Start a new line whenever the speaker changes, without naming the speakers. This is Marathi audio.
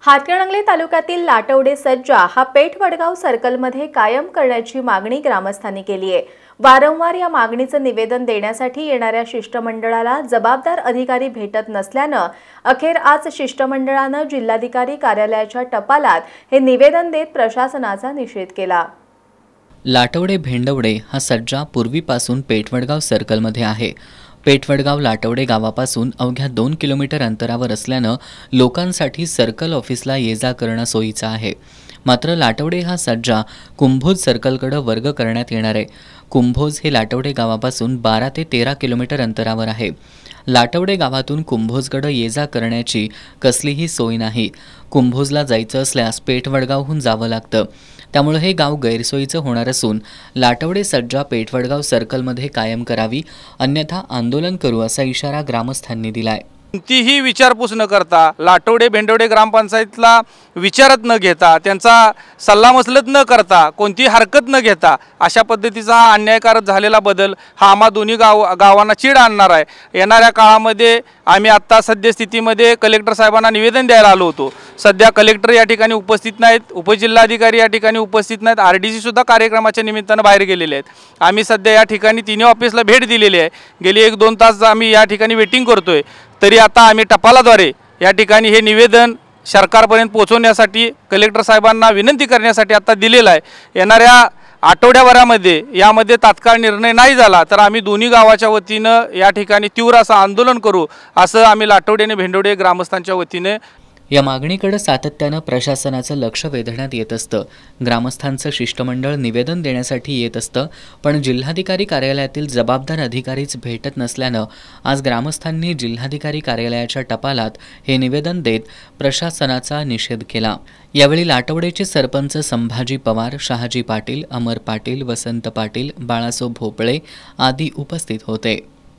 हातकणंगले तालुक्यातील लाटवडे सज्जा हा पेठ वडगाव सर्कलमध्ये कायम करण्याची मागणी ग्रामस्थांनी केली आहे। वारंवार या मागणीचं निवेदन देण्यासाठी येणाऱ्या शिष्टमंडळाला जबाबदार अधिकारी भेटत नसल्यानं अखेर आज शिष्टमंडळानं जिल्हाधिकारी कार्यालयाच्या टपालात हे निवेदन देत प्रशासनाचा निषेध केला।
लाटवडे भेंडवडे हा सज्जा पूर्वीपासून पेठवडगाव सर्कलमध्ये आहे। पेठवडगाव लाटवडे गावापासून अवघ्या 2 किलोमीटर अंतरावर असल्यानं लोकांसाठी सर्कल ऑफिसला ये-जा करणं सोयीचं आहे। मात्र लाटवडे हा सज्जा कुंभोज सर्कलकडे वर्ग करण्यात येणार आहे। कुंभोज हे लाटवडे गावापासून 12 ते 13 किलोमीटर अंतरावर आहे। लाटवडे गावातून कुंभोजकडे ये-जा करण्याची कसलीही सोय नाही। कुंभोजला जायचं असल्यास पेठवडगावहून जावं लागतं। त्यामुळे हे गाव गैरसोयीचं होणार असून लाटवडे सज्जा पेठवडगाव सर्कलमध्ये कायम करावी, अन्यथा आंदोलन करू असा इशारा ग्रामस्थांनी दिलाय।
कोणतीही विचारपूस न करता लाटवडे भेंडवडे ग्रामपंचायतला विचारत न घेता, त्यांचा सल्लामसलत न करता, कोणती हरकत न घेता अशा पद्धतीचा हा अन्यायकारक झालेला बदल हा आम्हा दोन्ही गावांना चीड आणणार आहे। येणाऱ्या काळामध्ये आम्ही आत्ता सद्यस्थितीमध्ये कलेक्टर साहेबांना निवेदन द्यायला आलो होतो। सध्या कलेक्टर या ठिकाणी उपस्थित नाहीत, उपजिल्हाधिकारी या ठिकाणी उपस्थित नाहीत, आरडीसी सुद्धा कार्यक्रमाच्या निमित्तानं बाहेर गेलेले आहेत। आम्ही सध्या या ठिकाणी तिन्ही ऑफिसला भेट दिलेली आहे। गेली 1-2 तास आम्ही या ठिकाणी वेटिंग करतोय। तरी आता आम्ही टपालाद्वारे या ठिकाणी हे निवेदन सरकारपर्यंत पोहोचवण्यासाठी कलेक्टर साहेबांना विनंती करण्यासाठी आता दिलेलं आहे। येणाऱ्या आठवड्याभरामध्ये यामध्ये तात्काळ निर्णय नाही झाला तर आम्ही दोन्ही गावाच्या वतीनं या ठिकाणी तीव्र असं आंदोलन करू, असं आम्ही लाटवडे आणि भेंडवडे ग्रामस्थांच्या वतीने
या मागणीकडे सातत्यानं प्रशासनाचं लक्ष वेधण्यात येत असतं। ग्रामस्थांचं शिष्टमंडळ निवेदन देण्यासाठी येत असतं, पण जिल्हाधिकारी कार्यालयातील जबाबदार अधिकारीच भेटत नसल्यानं आज ग्रामस्थांनी जिल्हाधिकारी कार्यालयाच्या टपालात हे निवेदन देत प्रशासनाचा निषेध केला। यावेळी लाटवडेचे सरपंच संभाजी पवार, शहाजी पाटील, अमर पाटील, वसंत पाटील, बाळासो भोपळे आदी उपस्थित होते।